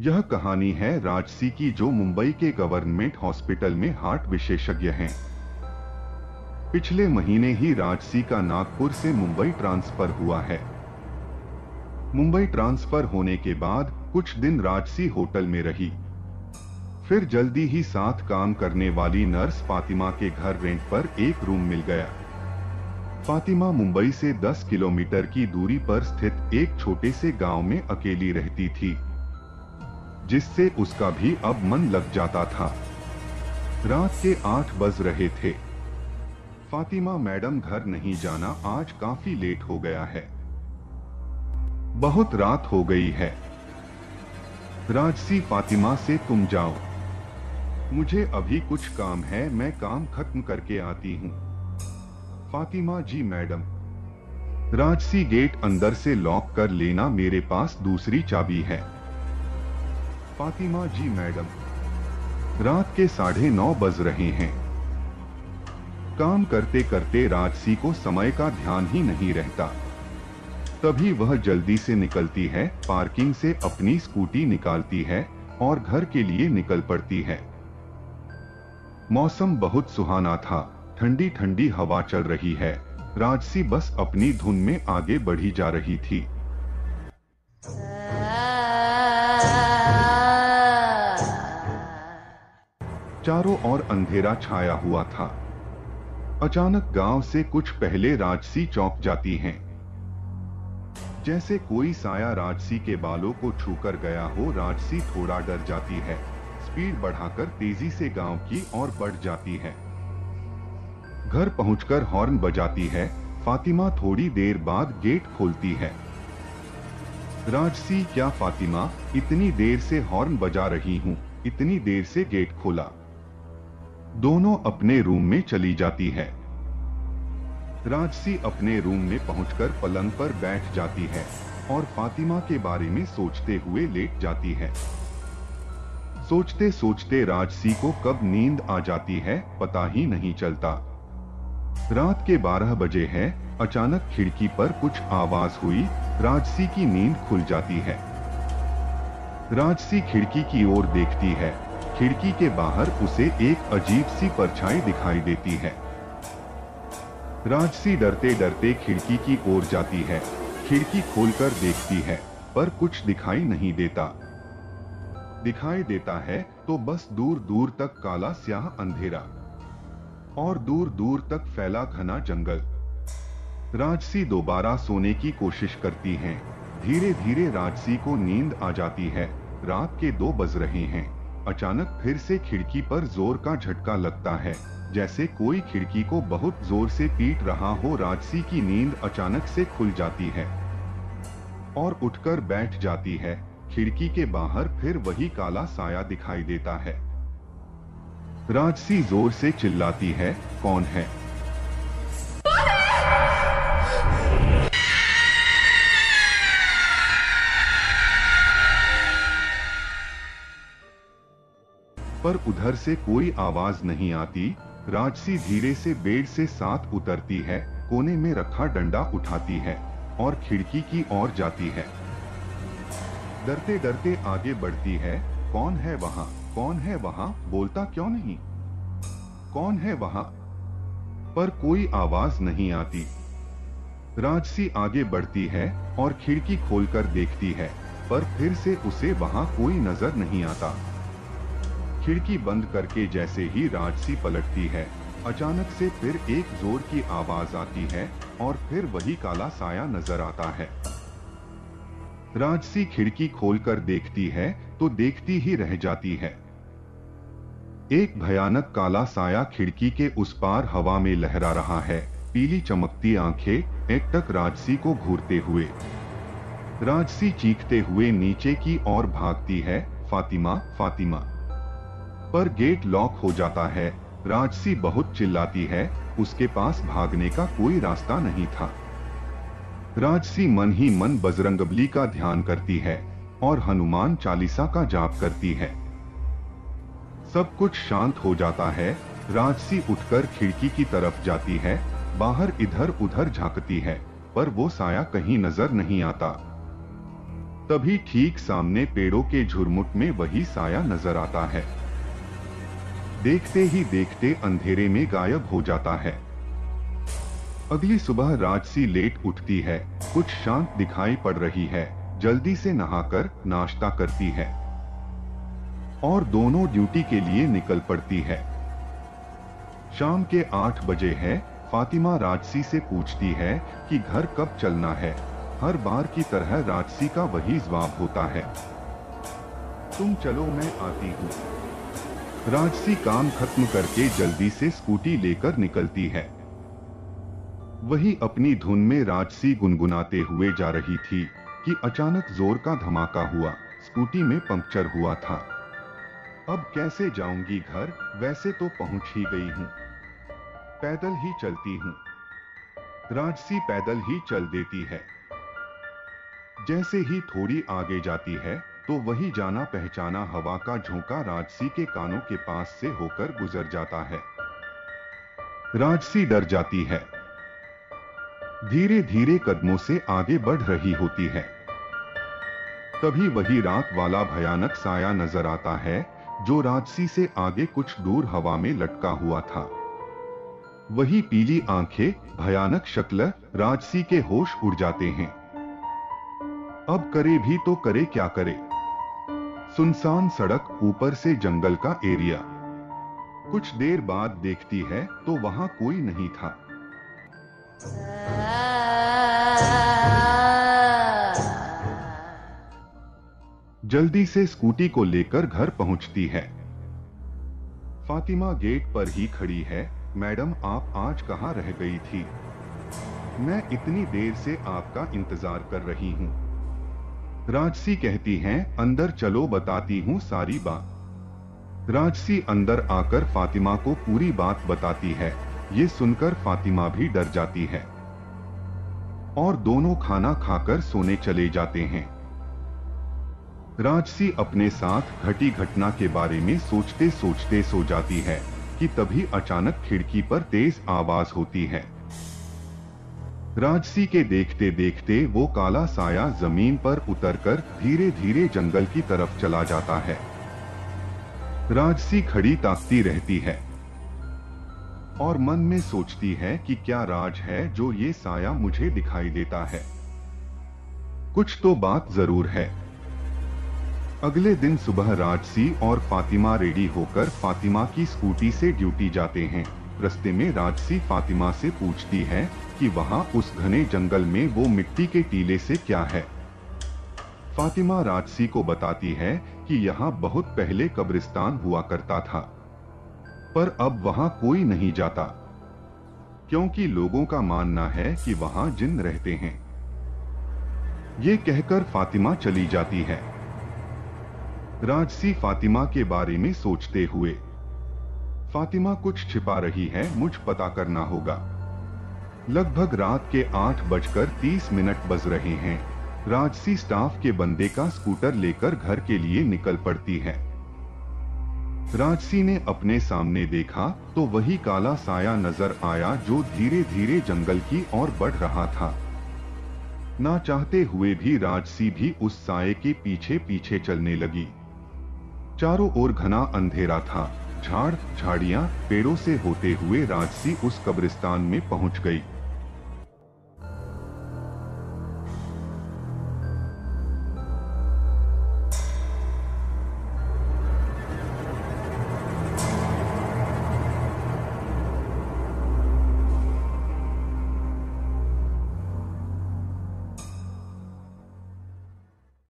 यह कहानी है राजसी की, जो मुंबई के गवर्नमेंट हॉस्पिटल में हार्ट विशेषज्ञ हैं। पिछले महीने ही राजसी का नागपुर से मुंबई ट्रांसफर हुआ है। मुंबई ट्रांसफर होने के बाद कुछ दिन राजसी होटल में रही। फिर जल्दी ही साथ काम करने वाली नर्स फातिमा के घर रेंट पर एक रूम मिल गया। फातिमा मुंबई से 10 किलोमीटर की दूरी पर स्थित एक छोटे से गांव में अकेली रहती थी, जिससे उसका भी अब मन लग जाता था। रात के 8 बज रहे थे। फातिमा मैडम घर नहीं जाना, आज काफी लेट हो गया है, बहुत रात हो गई है। राजसी फातिमा से, तुम जाओ, मुझे अभी कुछ काम है, मैं काम खत्म करके आती हूँ। फातिमा, जी मैडम। राजसी, गेट अंदर से लॉक कर लेना, मेरे पास दूसरी चाबी है। फातिमा, जी मैडम। रात के 9:30 बज रहे हैं। काम करते करते राजसी को समय का ध्यान ही नहीं रहता। तभी वह जल्दी से निकलती है, पार्किंग से अपनी स्कूटी निकालती है और घर के लिए निकल पड़ती है। मौसम बहुत सुहाना था, ठंडी ठंडी हवा चल रही है। राजसी बस अपनी धुन में आगे बढ़ी जा रही थी। चारों ओर अंधेरा छाया हुआ था। अचानक गांव से कुछ पहले राजसी चौंक जाती हैं। जैसे कोई साया राजसी के बालों को छूकर गया हो। राजसी थोड़ा डर जाती है, स्पीड बढ़ाकर तेजी से गांव की ओर बढ़ जाती है। घर पहुंचकर हॉर्न बजाती है। फातिमा थोड़ी देर बाद गेट खोलती है। राजसी, क्या फातिमा, इतनी देर से हॉर्न बजा रही हूं, इतनी देर से गेट खोला। दोनों अपने रूम में चली जाती है। राजसी अपने रूम में पहुंचकर पलंग पर बैठ जाती है और फातिमा के बारे में सोचते हुए लेट जाती है। सोचते सोचते राजसी को कब नींद आ जाती है, पता ही नहीं चलता। रात के 12 बजे हैं। अचानक खिड़की पर कुछ आवाज हुई। राजसी की नींद खुल जाती है। राजसी खिड़की की ओर देखती है। खिड़की के बाहर उसे एक अजीब सी परछाई दिखाई देती है। राजसी डरते डरते खिड़की की ओर जाती है। खिड़की खोलकर देखती है, पर कुछ दिखाई नहीं देता। दिखाई देता है तो बस दूर दूर तक काला स्याह अंधेरा और दूर दूर तक फैला घना जंगल। राजसी दोबारा सोने की कोशिश करती है। धीरे धीरे राजसी को नींद आ जाती है। रात के 2 बज रहे हैं। अचानक फिर से खिड़की पर जोर का झटका लगता है, जैसे कोई खिड़की को बहुत जोर से पीट रहा हो। राजसी की नींद अचानक से खुल जाती है और उठकर बैठ जाती है। खिड़की के बाहर फिर वही काला साया दिखाई देता है। राजसी जोर से चिल्लाती है, कौन है? पर उधर से कोई आवाज नहीं आती। राजसी धीरे से बेड से साथ उतरती है, कोने में रखा डंडा उठाती है और खिड़की की ओर जाती है। डरते डरते आगे बढ़ती है। कौन है वहां? कौन है वहां? बोलता क्यों नहीं? कौन है वहां? पर कोई आवाज नहीं आती। राजसी आगे बढ़ती है और खिड़की खोलकर देखती है, पर फिर से उसे वहां कोई नजर नहीं आता। खिड़की बंद करके जैसे ही राजसी पलटती है, अचानक से फिर एक जोर की आवाज आती है और फिर वही काला साया नजर आता है। राजसी खिड़की खोलकर देखती है तो देखती ही रह जाती है। एक भयानक काला साया खिड़की के उस पार हवा में लहरा रहा है। पीली चमकती आंखें एकटक राजसी को घूरते हुए। राजसी चीखते हुए नीचे की ओर भागती है, फातिमा, फातिमा। पर गेट लॉक हो जाता है। राजसी बहुत चिल्लाती है, उसके पास भागने का कोई रास्ता नहीं था। राजसी मन ही मन बजरंगबली का ध्यान करती है और हनुमान चालीसा का जाप करती है। सब कुछ शांत हो जाता है। राजसी उठकर खिड़की की तरफ जाती है, बाहर इधर उधर झांकती है, पर वो साया कहीं नजर नहीं आता। तभी ठीक सामने पेड़ों के झुरमुट में वही साया नजर आता है। देखते ही देखते अंधेरे में गायब हो जाता है। अगली सुबह राजसी लेट उठती है, कुछ शांत दिखाई पड़ रही है, जल्दी से नहाकर नाश्ता करती है और दोनों ड्यूटी के लिए निकल पड़ती है। शाम के 8 बजे है। फातिमा राजसी से पूछती है कि घर कब चलना है। हर बार की तरह राजसी का वही जवाब होता है, तुम चलो मैं आती हूँ। राजसी काम खत्म करके जल्दी से स्कूटी लेकर निकलती है। वही अपनी धुन में राजसी गुनगुनाते हुए जा रही थी कि अचानक जोर का धमाका हुआ। स्कूटी में पंक्चर हुआ था। अब कैसे जाऊंगी घर, वैसे तो पहुंच ही गई हूँ, पैदल ही चलती हूँ। राजसी पैदल ही चल देती है। जैसे ही थोड़ी आगे जाती है तो वही जाना पहचाना हवा का झोंका राजसी के कानों के पास से होकर गुजर जाता है। राजसी डर जाती है, धीरे धीरे कदमों से आगे बढ़ रही होती है। तभी वही रात वाला भयानक साया नजर आता है जो राजसी से आगे कुछ दूर हवा में लटका हुआ था। वही पीली आंखें, भयानक शक्ल, राजसी के होश उड़ जाते हैं। अब करे भी तो करे क्या करे। सुनसान सड़क, ऊपर से जंगल का एरिया। कुछ देर बाद देखती है तो वहां कोई नहीं था। जल्दी से स्कूटी को लेकर घर पहुंचती है। फातिमा गेट पर ही खड़ी है। मैडम, आप आज कहां रह गई थी? मैं इतनी देर से आपका इंतजार कर रही हूं। राजसी कहती हैं, अंदर चलो बताती हूँ सारी बात। राजसी अंदर आकर फातिमा को पूरी बात बताती है। ये सुनकर फातिमा भी डर जाती है और दोनों खाना खाकर सोने चले जाते हैं। राजसी अपने साथ घटी घटना के बारे में सोचते सोचते सो जाती है कि तभी अचानक खिड़की पर तेज आवाज होती है। राजसी के देखते देखते वो काला साया जमीन पर उतरकर धीरे धीरे जंगल की तरफ चला जाता है। राजसी खड़ी ताकती रहती है और मन में सोचती है कि क्या राज है जो ये साया मुझे दिखाई देता है। कुछ तो बात जरूर है। अगले दिन सुबह राजसी और फातिमा रेडी होकर फातिमा की स्कूटी से ड्यूटी जाते हैं। रास्ते में राजसी फातिमा से पूछती है कि वहां उस घने जंगल में वो मिट्टी के टीले से क्या है। फातिमा राजसी को बताती है कि यहाँ बहुत पहले कब्रिस्तान हुआ करता था, पर अब वहां कोई नहीं जाता क्योंकि लोगों का मानना है कि वहां जिन्न रहते हैं। ये कहकर फातिमा चली जाती है। राजसी फातिमा के बारे में सोचते हुए, फातिमा कुछ छिपा रही है, मुझ पता करना होगा। लगभग रात के 8:30 बज रहे हैं। राजसी स्टाफ के बंदे का स्कूटर लेकर घर के लिए निकल पड़ती है। राजसी ने अपने सामने देखा तो वही काला साया नजर आया जो धीरे धीरे जंगल की ओर बढ़ रहा था। ना चाहते हुए भी राजसी भी उस साये के पीछे पीछे चलने लगी। चारों ओर घना अंधेरा था। झाड़ झाड़ियां पेड़ों से होते हुए राजसी उस कब्रिस्तान में पहुंच गई।